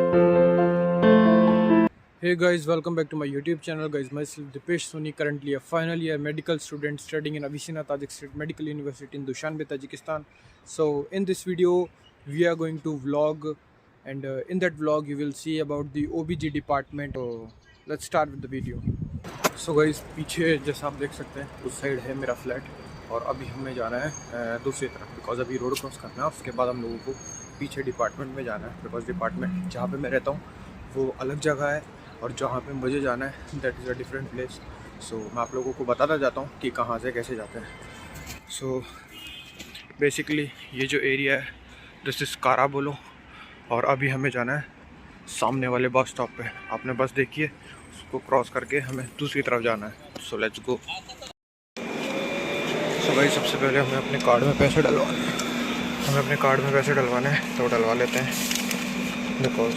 Hey guys, welcome back to my YouTube channel. Guys, myself Dipesh Soni, currently a final year medical student studying in Avicenna Tajik State Medical University in Dushanbe, Tajikistan. So in this video, we are going to vlog, and in that vlog, you will see about the OBG department. So let's start with the video. So guys, पीछे जैसा आप देख सकते हैं उस side है मेरा flat, और अभी हमें जाना है दूसरी तरफ, बिकॉज अभी रोड क्रॉस करना है। उसके बाद हम लोगों को पीछे डिपार्टमेंट में जाना है, बिकॉज डिपार्टमेंट जहाँ पे मैं रहता हूँ वो अलग जगह है, और जहाँ पे मुझे जाना है that is a different place. So मैं आप लोगों को बताता जाता हूँ कि कहाँ से कैसे जाते हैं। सो बेसिकली ये जो एरिया है दिस इज़ काराबोलो, और अभी हमें जाना है सामने वाले बस स्टॉप पे। आपने बस देखी है, उसको क्रॉस करके हमें दूसरी तरफ जाना है। So let's go. सो भाई सबसे पहले हमें अपने कार्ड में पैसे डलवाने हैं। हमें अपने कार्ड में पैसे डलवाने हैं, तो डलवा लेते हैं, बिकॉज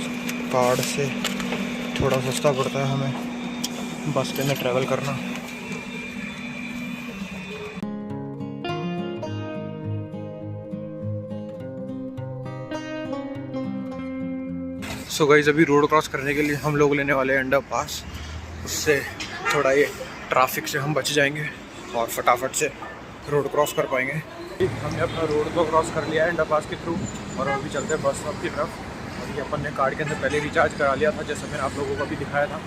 कार्ड से थोड़ा सस्ता पड़ता है हमें बस के अंदर ट्रैवल करना। सो गाइस अभी रोड क्रॉस करने के लिए हम लोग लेने वाले हैं अंडर पास। उससे थोड़ा ये ट्रैफिक से हम बच जाएंगे और फटाफट से रोड क्रॉस कर पाएंगे। हमने अपना रोड तो क्रॉस कर लिया है अंडर पास के थ्रू, और अभी चलते हैं बस स्टॉप की तरफ। और ये अपन ने कार्ड के अंदर पहले रिचार्ज करा लिया था, जैसा मैंने आप लोगों को अभी दिखाया था।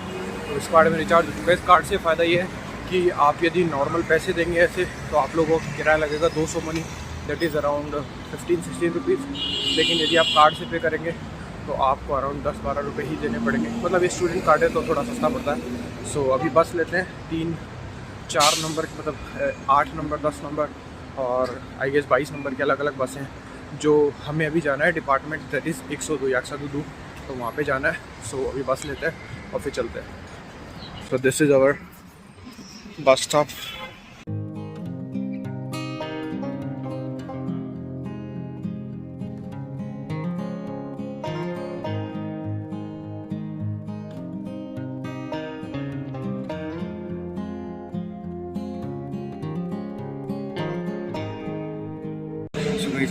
तो इस कार्ड में रिचार्ज हो चुका है। इस कार्ड से फ़ायदा ये है कि आप यदि नॉर्मल पैसे देंगे ऐसे, तो आप लोगों को किराया लगेगा 200 money, that is around 15-16 rupees. लेकिन यदि आप कार्ड से पे करेंगे तो आपको अराउंड 10-12 रुपये ही देने पड़ेंगे। मतलब ये स्टूडेंट कार्ड है तो थोड़ा सस्ता पड़ता है। सो अभी बस लेते हैं 3-4 नंबर, मतलब 8 नंबर, 10 नंबर और आई गेस 22 नंबर की अलग अलग बसें हैं जो हमें अभी जाना है डिपार्टमेंट, दैट इज़ 102 या 102, तो वहाँ पे जाना है। सो अभी बस लेते हैं और फिर चलते हैं। So this is our bus stop.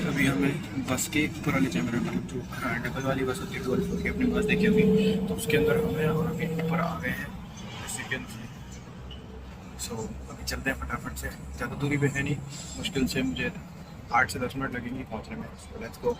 अभी हमें बस के ऊपर वाले चैमरे, मतलब जो डबल वाली बस होती है, 12 फ्लोर की अपनी बस देखी होगी, तो उसके अंदर हमें और अभी ऊपर आ गए हैं रेसिडेंस से। सो अभी चलते हैं फटाफट से, ज़्यादा दूरी पे है नहीं, मुश्किल से मुझे 8 से 10 मिनट लगेंगे पहुँचने में। So let's go.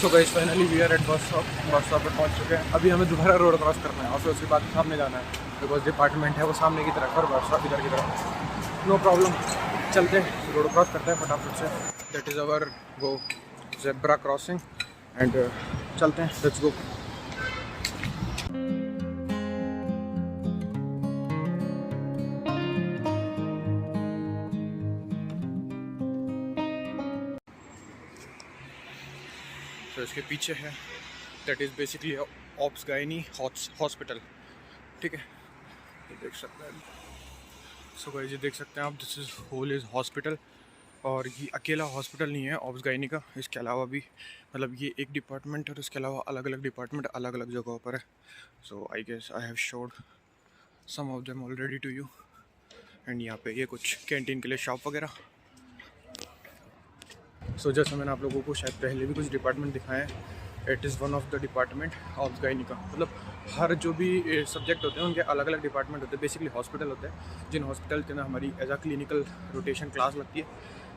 So guys finally we are at bus stop पर पहुंच चुके हैं। अभी हमें दोबारा रोड क्रॉस करना है और फिर उसके बाद सामने जाना है, बिकॉज डिपार्टमेंट है वो सामने की तरफ और बस स्टॉप इधर की तरफ। नो प्रॉब्लम, चलते हैं रोड क्रॉस करते हैं फटाफट से। दैट इज़ अवर वो जेब्रा क्रॉसिंग, एंड चलते हैं, लेट्स गो। तो इसके पीछे है, that is basically obs gynae hospital, ठीक है, ये देख सकते हैं। सो गाइस ये देख सकते हैं आप, this is whole is hospital, और ये अकेला हॉस्पिटल नहीं है ऑब्स गायनी का, इसके अलावा भी, मतलब ये एक डिपार्टमेंट है और इसके अलावा अलग अलग डिपार्टमेंट अलग अलग जगहों पर है। So I guess I have showed some of them already to you. And यहाँ पे ये कुछ कैंटीन के लिए शॉप वगैरह। सो जैसा मैंने आप लोगों को शायद पहले भी कुछ डिपार्टमेंट दिखाए हैं, it is one of the department of gynae का। मतलब हर जो भी सब्जेक्ट होते हैं उनके अलग अलग डिपार्टमेंट होते हैं। बेसिकली हॉस्पिटल होते हैं, जिन हॉस्पिटल के अंदर हमारी as a clinical rotation class लगती है,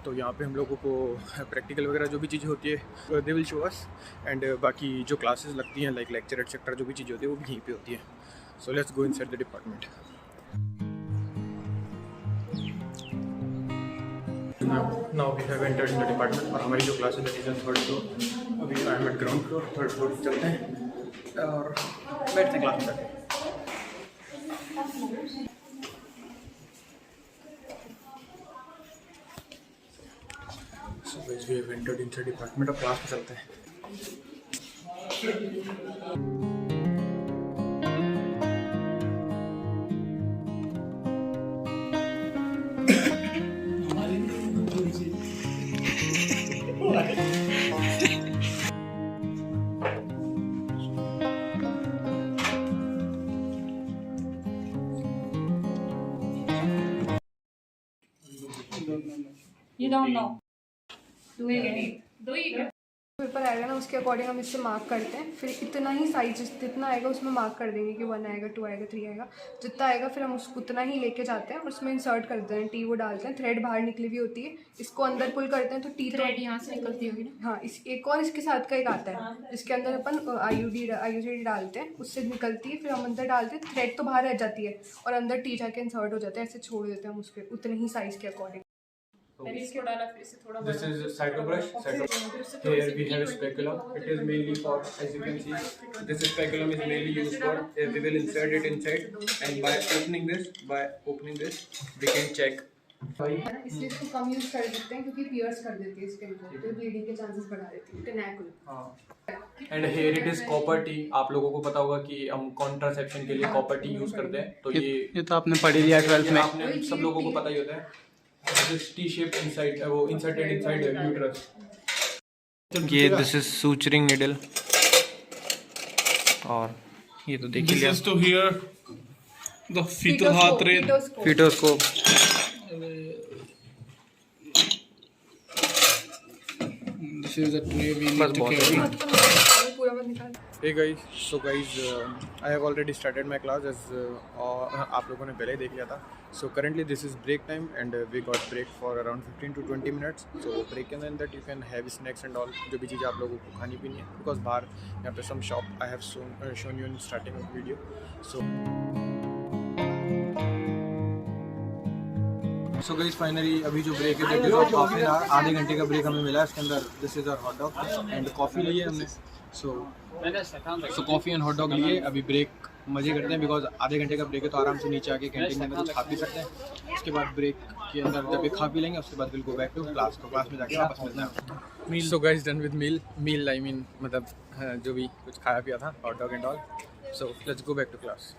तो यहाँ पे हम लोगों को प्रैक्टिकल वगैरह जो भी चीज़ें होती है they will show us, and बाकी जो क्लासेस लगती हैं लाइक लेक्चर एक्सेट्रा जो भी चीज़ें होती है वो भी यहीं पे होती है। So let's go inside the department. Now we have entered in the department, और हमारी जो क्लास है that is on 3rd floor. अभी I am at ground floor, 3rd floor चलते हैं और बैठते हैं क्लास में जाके। So guys we have entered in the department, और क्लास में चलते हैं। You don't know. Do you? Paper आएगा ना, उसके अकॉर्डिंग हम इससे मार्क करते हैं। फिर इतना ही साइज जितना आएगा उसमें मार्क कर देंगे कि 1 आएगा, 2 आएगा, 3 आएगा, जितना आएगा फिर हम उसको उतना ही लेके जाते हैं और उसमें इंसर्ट करते हैं। टी वो डालते हैं, थ्रेड बाहर निकली हुई होती है, इसको अंदर पुल करते हैं तो टी थ्रेड यहाँ से निकलती होगी ना। हाँ, इस एक और इसके साथ का एक आता है जिसके अंदर अपन आईयूडी डालते हैं, उससे निकलती है, फिर हम अंदर डालते हैं, थ्रेड तो बाहर रह जाती है और अंदर टी जाके इंसर्ट हो जाता है। ऐसे छोड़ देते हैं हम उसके उतने ही साइज़ के अकॉर्डिंग। मैंने इसको डाला, फिर से थोड़ा This is cyto brush. Here we have a speculum. It is mainly for, as you can see, this speculum is mainly used for. We will insert it inside, and by opening this, we can check. इसलिए इसको कम use कर देते हैं क्योंकि piers कर देती है skin को, तो ब्लीडिंग के चांसेस बढ़ा देती है। Tenaculum. And here it is copper T. आप लोगों को पता होगा कि हम कॉन्ट्रासेप्शन के लिए कॉपर टी यूज करते हैं। तो ये तो आपने पढ़ लिया 12th में। आपने सब लोगों को पता ही होता है। This टी शेप इनसाइड, वो इंसर्टेड इनसाइड यूट्रस। ये दिस इज सूचरिंग निडल, और ये तो देख लिया। This is to hear the fetal heart rate. फीटोस्कोप। This is the tray we बस need to बहुत carry. पूरा मत निकाल। Hey guys, so guys, I have already started my class as आप लोगों ने पहले ही देख लिया था। So currently this is break time and we got break for around 15 to 20 minutes. So break and then that you can have snacks and all, जो भी चीज़ें आप लोगों को खानी पीनी है, because बाहर यहाँ पे some shop I have shown you in starting of video. So guys, finally अभी जो ब्रेक है हाफ एन आवर, आधे घंटे का ब्रेक हमें मिला। इसके अंदर this is our hot dog and coffee ली है हमने। सो कॉफ़ी एंड हॉट डॉग लिए। अभी ब्रेक मज़े करते हैं बिकॉज आधे घंटे का ब्रेक है, तो आराम से नीचे आके कैंटीन के अंदर कुछ खा पी सकते हैं। उसके बाद ब्रेक के अंदर जब खा पी लेंगे उसके बाद will go back to class. तो क्लास में जाके वापस मिलते हैं। So guys, done with meal I mean मतलब जो भी कुछ खाया पिया था, hot dog and all. So let's go back to class.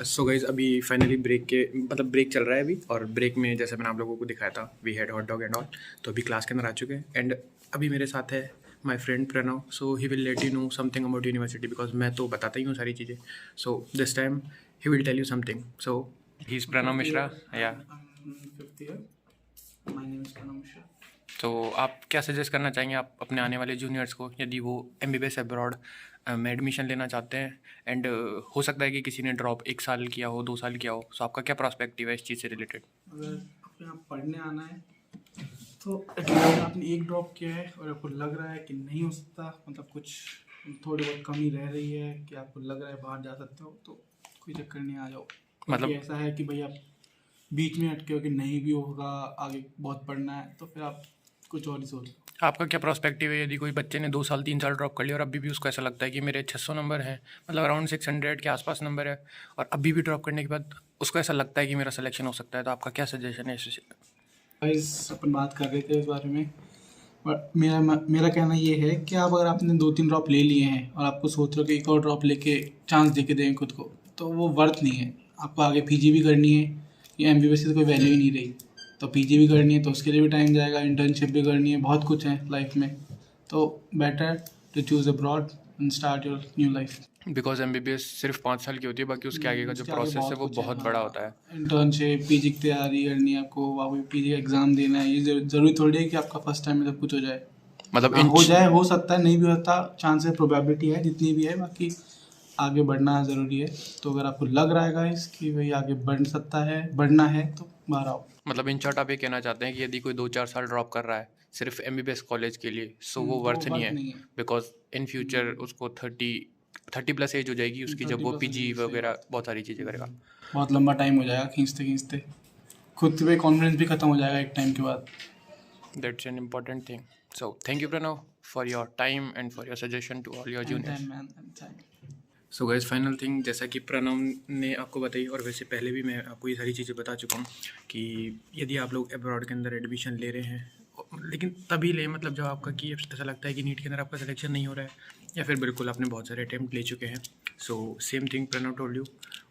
So guys, अभी फाइनली ब्रेक चल रहा है अभी, और ब्रेक में जैसे मैंने आप लोगों को दिखाया था we had hot dog and all. तो अभी क्लास के अंदर आ चुके हैं एंड अभी मेरे साथ है my friend Pranav. So he will let you know something about university because मैं तो बताता ही हूँ सारी चीज़ें। So this time he will tell you something. So he is Pranav Mishra. या 5th year. My name is Pranav Mishra. तो आप क्या सजेस्ट करना चाहेंगे आप अपने आने वाले जूनियर्स को, यदि वो MBBS अब्रॉड में एडमिशन लेना चाहते हैं एंड हो सकता है कि किसी ने ड्रॉप 1 साल किया हो, 2 साल किया हो, सो आपका क्या पर्सपेक्टिव है इस चीज़ से रिलेटेड? अगर आपको यहाँ पढ़ने आना है तो अगर आपने एक ड्रॉप किया है और आपको लग रहा है कि नहीं हो सकता, मतलब कुछ थोड़ी बहुत कमी रह रही है कि आपको लग रहा है बाहर जा सकते हो, तो कोई चक्कर नहीं, आ जाओ। मतलब ऐसा है कि भाई आप बीच में अटके हो कि नहीं भी होगा, आगे बहुत पढ़ना है, तो फिर आप कुछ और ही सोच। आपका क्या पर्सपेक्टिव है यदि कोई बच्चे ने 2 साल 3 साल ड्रॉप कर लिया और अभी भी उसको ऐसा लगता है कि मेरे 600 नंबर हैं, मतलब अराउंड 600 के आसपास नंबर है, और अभी भी ड्रॉप करने के बाद उसको ऐसा लगता है कि मेरा सिलेक्शन हो सकता है, तो आपका क्या सजेशन है इस? अपन बात कर रहे थे इस बारे में, और मेरा कहना ये है कि आप अगर आपने 2-3 ड्रॉप ले लिए हैं और आपको सोच रहे हो कि एक और ड्रॉप लेके चांस दे के दें खुद को, तो वो वर्थ नहीं है। आपको आगे PG भी करनी है, ये MBBS की तो कोई वैल्यू ही नहीं रही, तो PG भी करनी है तो उसके लिए भी टाइम जाएगा, इंटर्नशिप भी करनी है, बहुत कुछ है लाइफ में। तो better to choose abroad and start your new life. Because MBBS सिर्फ 5 साल की होती है, बाकी उसके आगे का जो प्रोसेस है वो बहुत बड़ा होता है। इंटर्नशिप, PG की तैयारी करनी है आपको, वहाँ PG का एग्ज़ाम देना है। ये ज़रूरी थोड़ी है कि आपका फर्स्ट टाइम में सब कुछ हो जाए, मतलब हो जाए, हो सकता है, नहीं भी होता, चांस है, प्रोबेबिलिटी है, जितनी भी है, बाकी आगे बढ़ना ज़रूरी है। तो अगर आपको लग रहा है गाइस कि भाई आगे बढ़ सकता है, बढ़ना है, तो बाहर आओ। मतलब इन शॉर्ट आप ये कहना चाहते हैं कि यदि कोई 2-4 साल ड्रॉप कर रहा है सिर्फ MBBS कॉलेज के लिए, सो वो वर्थ नहीं है, बिकॉज इन फ्यूचर उसको 30 प्लस एज हो जाएगी उसकी, जब वो PG वगैरह बहुत सारी चीज़ें करेगा, बहुत लंबा टाइम हो जाएगा, खींचते खुद पे कॉन्फिडेंस भी खत्म हो जाएगा एक टाइम के बाद। That's an important thing. So thank you Pranav for your time and for your suggestion to all your juniors. So guys, final thing, जैसा कि प्रणव ने आपको बताई और वैसे पहले भी मैं आपको ये सारी चीज़ें बता चुका हूँ कि यदि आप लोग अब्रॉड के अंदर एडमिशन ले रहे हैं, लेकिन तभी ले, मतलब जब आपका कि ऐसा लगता है कि नीट के अंदर आपका सिलेक्शन नहीं हो रहा है, या फिर बिल्कुल आपने बहुत सारे अटैम्प्ट ले चुके हैं। So same thing Pranav told you.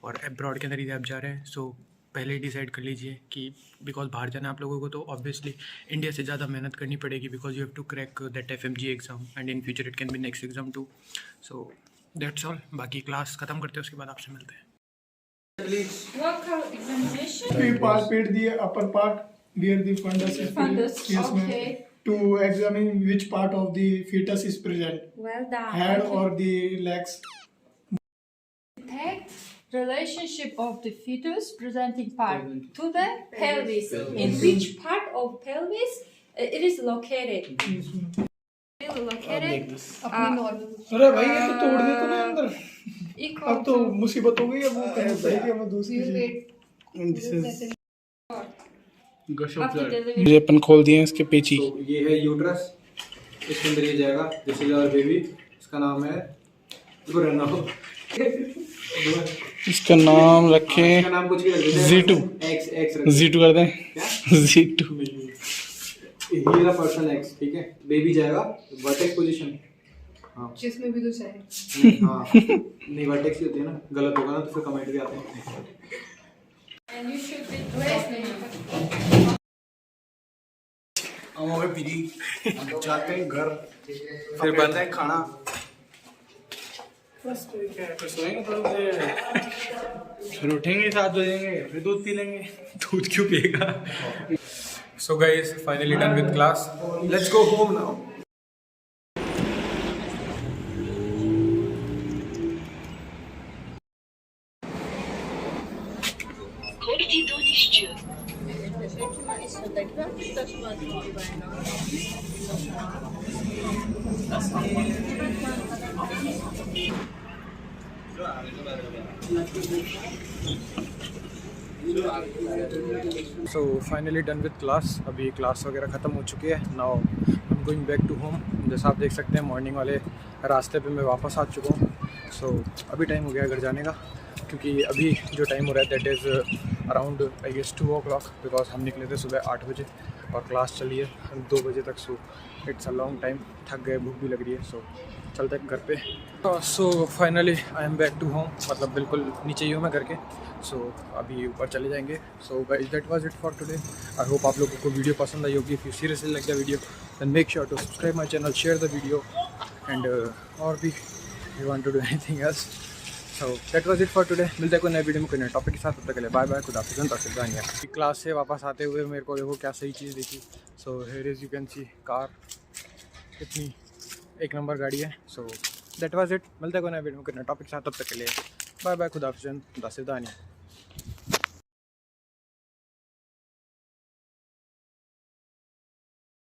और अब्रॉड के अंदर यदि आप जा रहे हैं, सो पहले ही डिसाइड कर लीजिए कि बिकॉज बाहर जाना आप लोगों को, तो ऑब्वियसली इंडिया से ज़्यादा मेहनत करनी पड़ेगी, because you have to crack that FMG exam and in future it can be next exam too. So that's all. बाकी क्लास ख़त्म करते हैं, उसके बाद आपसे मिलते हैं। Vocal examination. We palpate the upper part where the fundus is Fundus, present. Yes, ma'am. okay. To examine which part of the fetus is present, Well done. head or the legs. Detect relationship of the fetus presenting part to the pelvis. In which part of pelvis it is located? Located. अपनी normal अरे भाई ये तो तोड़ दे तो ना अंदर। Equal अब तो मुसीबत हो गई अब वो करनी पड़ेगी हमें दूसरी चीज़। This is gush of after blood. delivery. ये अपन खोल दिए हैं इसके पेची। तो ये है यूट्रस, इसके अंदर ये जाएगा। दिस इज आवर बेबी, इसका नाम है गुरना। इसका नाम रखें इसका नाम कुछ भी रख देते हैं। Z2 एक्स एक्स Z2 कर दें। क्या? Z2 हीरा पर्सन एक्स, ठीक है। बेबी जाएगा वर्टेक्स पोजीशन। हाँ जिसमें भी तो चाहिए हाँ नहीं वर्टेक्स ही होती है ना, गलत होगा ना तो फिर कमेंट भी आते हैं। And you should be dressed. हम हो गए पीरी, जाते हैं घर, फिर बनता है खाना। बस फिर सोएंगे थोड़ी देर, फिर उठेंगे 7 बजेंगे, फिर दूध पी लेंगे। दूध क्यों पिएगा? So guys, finally done with class. Let's go home now. So finally done with class. अभी क्लास वगैरह ख़त्म हो चुकी है. Now I'm going back to home. जैसा आप देख सकते हैं मॉर्निंग वाले रास्ते पे मैं वापस आ चुका हूँ. So अभी टाइम हो गया घर जाने का, क्योंकि अभी जो टाइम हो रहा है that is around I guess 2 o'clock, because हम निकले थे सुबह 8 बजे और क्लास चली है 2 बजे तक. So it's a long time, थक गए, भूख भी लग रही है. सो चलते हैं घर पे. So finally I am back to home, मतलब बिल्कुल नीचे ही हूँ मैं घर के. सो अभी ऊपर चले जाएंगे. So guys that was it for today. I hope आप लोगों को वीडियो पसंद आई होगी. If you seriously like the video then make sure to subscribe my channel, share the video and और भी you want to do anything else. So that was it for today. मिलते हैं कोई नए वीडियो में कोई नए टॉपिक के साथ. तब तक के लिए बाय बाय, खुदा हाफिज़. तक क्लास से वापस आते हुए मेरे को देखो क्या सही चीज़ देखी. So here is you can see car, कितनी एक नंबर गाड़ी है. सो दैट वाज इट. मिलते हैं कोई नए वीडियो में कोई नए टॉपिक के साथ. तब तक के लिए बाय बाय, खुदा हाफिज़.